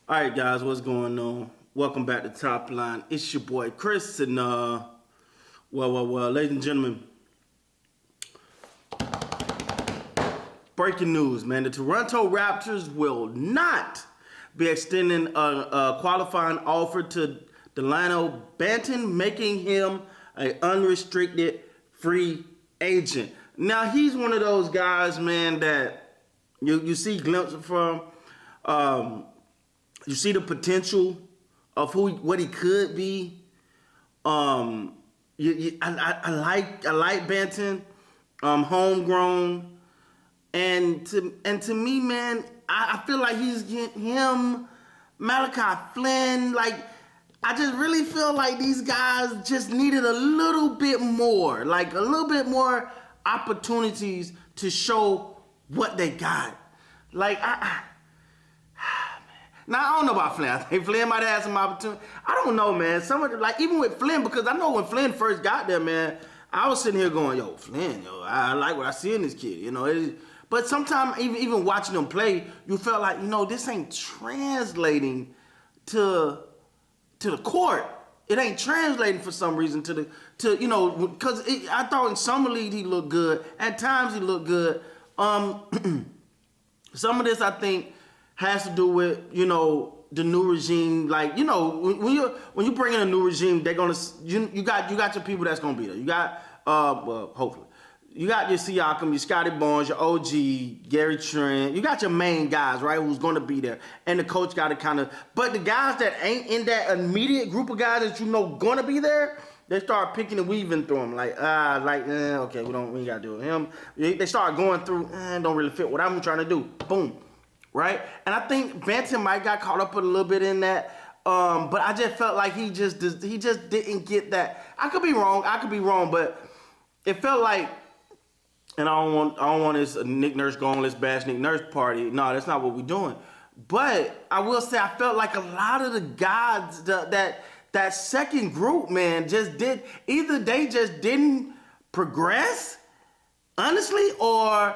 All right, guys, what's going on? Welcome back to Top Line. It's your boy Chris, and ladies and gentlemen, breaking news, man. The Toronto Raptors will not be extending a qualifying offer to Dalano Banton, making him an unrestricted free agent. Now, he's one of those guys, man, that you see glimpses from. You see the potential of what he could be. I like Banton, homegrown, and to me, man, I feel like he's getting him, Malachi Flynn. Like, I just really feel like these guys just needed a little bit more, opportunities to show what they got. Like Now, I don't know about Flynn. I think Flynn might have had some opportunity. I don't know, man. Even with Flynn, because I know when Flynn first got there, man, I was sitting here going, yo, Flynn, I like what I see in this kid, But sometimes, even watching him play, you felt like, this ain't translating to the court. It ain't translating for some reason because I thought in summer league he looked good. At times he looked good. Some of this, I think, has to do with the new regime. Like, when you bring in a new regime, they're gonna you got your people that's gonna be there. You got hopefully you got your Siakam, your Scotty Barnes, your OG, Gary Trent. You got your main guys, right? Who's gonna be there, and the coach got to kind of. But the guys that ain't in that immediate group of guys that gonna be there, they start picking and weaving through them. Okay, we ain't gotta do it. Him. They start going through. Don't really fit what I'm trying to do. Boom. Right? And I think Banton might got caught up a little bit in that. But I just felt like he just didn't get that. I could be wrong, but it felt like, and I don't want this Nick Nurse going, let's bash Nick Nurse party. No, that's not what we're doing. But I will say I felt like a lot of the guys that second group, man, they just didn't progress, honestly, or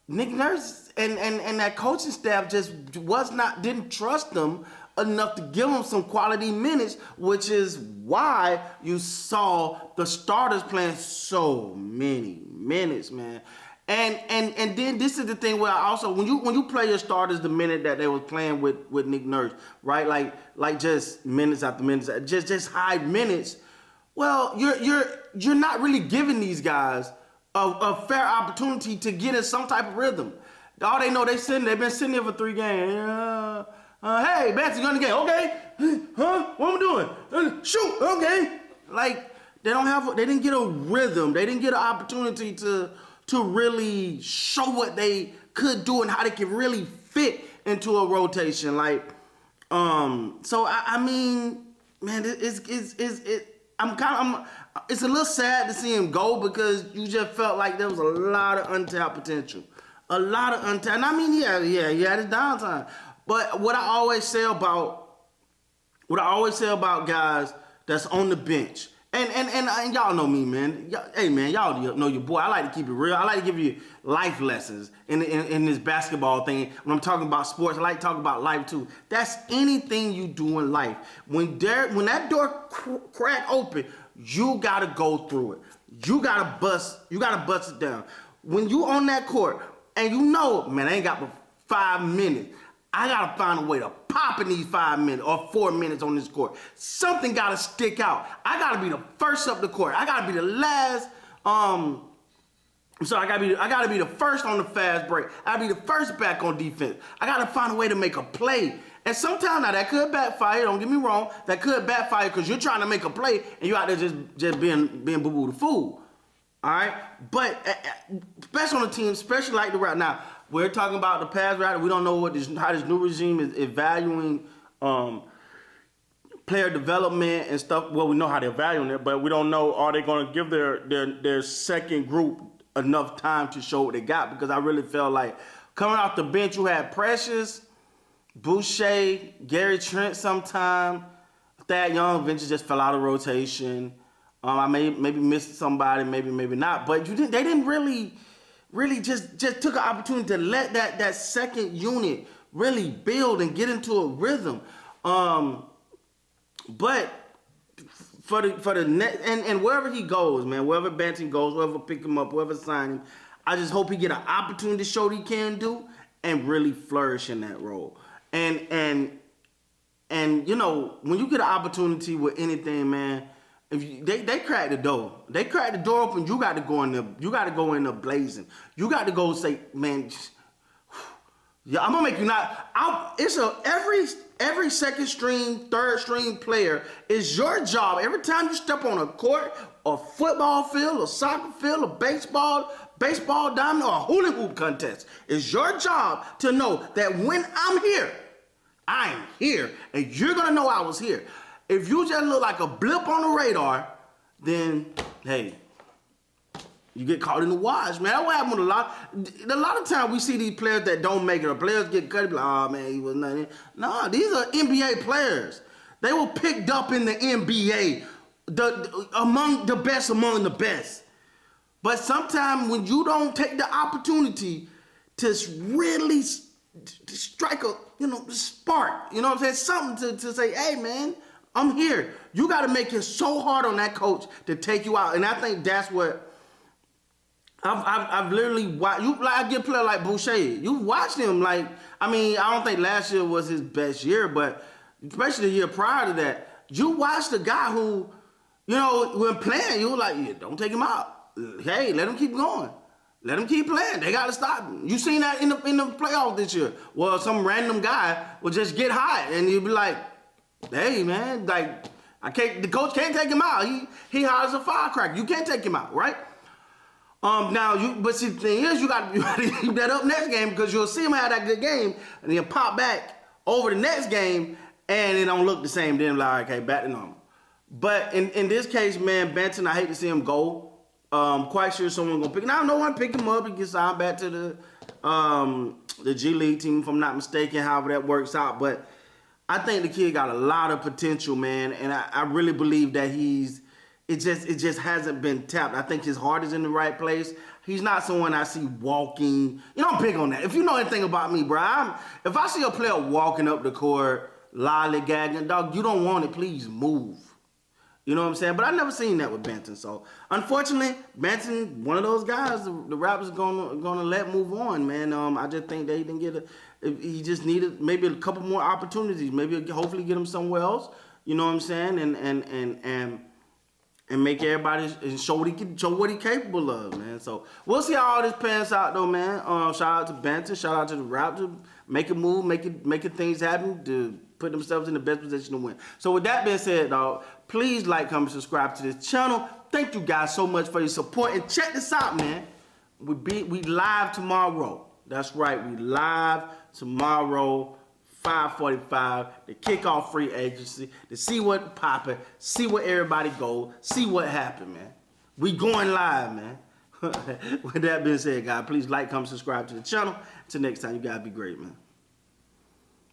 Nick Nurse and that coaching staff just didn't trust them enough to give them some quality minutes, which is why you saw the starters playing so many minutes, man. And then this is the thing where also when you play your starters the minute that they was playing with Nick Nurse, right? Like just minutes after minutes, just high minutes. Well, you're not really giving these guys a fair opportunity to get in some type of rhythm. All they know, they've been sitting there for 3 games. Hey, Banton, you in the game? Okay. Huh? What am I doing? Shoot. Okay. Like, they didn't get a rhythm. They didn't get an opportunity to really show what they could do and how they could really fit into a rotation. Like, so I mean, man, it's a little sad to see him go because you just felt like there was a lot of untapped potential. A lot of untapped. And I mean, he had his downtime. But what I always say about guys that's on the bench, and y'all know me, man. Hey, man, y'all know your boy. I like to keep it real. I like to give you life lessons in this basketball thing. When I'm talking about sports, I like to talk about life too. That's anything you do in life. When that door crack open, you gotta go through it. You gotta bust it down. When you on that court and man, I ain't got but 5 minutes. I gotta find a way to pop in these 5 minutes or 4 minutes on this court. Something gotta stick out. I gotta be the first up the court. I gotta be the last. I gotta be the first on the fast break. I gotta be the first back on defense. I gotta find a way to make a play. And sometimes now that could backfire. Don't get me wrong. That could backfire because you're trying to make a play and you out there just being boo-boo the fool. All right, but especially on the team, especially like the right now, we're talking about the past route. We don't know how this new regime is evaluating player development and stuff. Well, we know how they're valuing it, but we don't know, are they going to give their second group enough time to show what they got? Because I really felt like coming off the bench, you had Precious, Boucher, Gary Trent sometime. Thad Young eventually just fell out of rotation. I maybe missed somebody, maybe not. But they didn't really just took an opportunity to let that second unit really build and get into a rhythm. But for the net and wherever he goes, man, wherever Banton goes, wherever pick him up, whoever sign him, I just hope he get an opportunity to show what he can do and really flourish in that role. And you know, when you get an opportunity with anything, man, if they crack the door. They crack the door open, you got to go in there. You got to go in there blazing. You got to go say, man, yeah, I'm gonna make you not. Every second string, third string player is your job. Every time you step on a court, a football field, a soccer field, a baseball diamond, or a hula hoop contest, it's your job to know that when I'm here, I'm here, and you're gonna know I was here. If you just look like a blip on the radar, then hey, you get caught in the wash, man. That's what happened with a lot of times we see these players that don't make it, or players get cut, like, oh man, he was nothing. No, these are NBA players. They were picked up in the NBA, among the best among the best. But sometimes when you don't take the opportunity to really strike a, spark, you know what I'm saying? Something to say, hey man, I'm here. You got to make it so hard on that coach to take you out. And I think that's what I've literally watched. I get a player like Boucher. You watched him, I don't think last year was his best year, but especially the year prior to that, you watched a guy who, when playing, you were like, yeah, don't take him out. Hey, let him keep going. Let him keep playing. They got to stop him. You seen that in the playoffs this year. Well, some random guy will just get hot, and you'll be like, hey, man, the coach can't take him out. He hires a firecracker. You can't take him out, right? But see, the thing is, you got to keep that up next game, because you'll see him have that good game and then pop back over the next game and it don't look the same. Then like, okay, back to normal. But in this case, man, Banton, I hate to see him go. Quite sure someone gonna pick him. Now, no one pick him up. He gets signed back to the G League team, if I'm not mistaken. However that works out, but I think the kid got a lot of potential, man, and I really believe that it just hasn't been tapped. I think his heart is in the right place. He's not someone I see walking. I'm big on that. If you know anything about me, bro, if I see a player walking up the court, lollygagging, dog, you don't want it, please move. You know what I'm saying? But I never seen that with Banton. So, unfortunately, Banton, one of those guys, the Raptors gonna let move on, man. I just think they didn't get he just needed maybe a couple more opportunities. Maybe hopefully get him somewhere else. You know what I'm saying? And make everybody and show what he capable of, man. So we'll see how all this pans out, though, man. Shout out to Banton, shout out to the Raptors, make a move, making things happen to put themselves in the best position to win. So with that being said, dog, please like, comment, subscribe to this channel. Thank you guys so much for your support, and check this out, man. We live tomorrow. That's right, we live tomorrow. 5:45, the kickoff free agency, to see what poppin', see where everybody go, see what happened, man. We going live, man. With that being said, guys, please like, comment, subscribe to the channel. Until next time, you guys be great, man.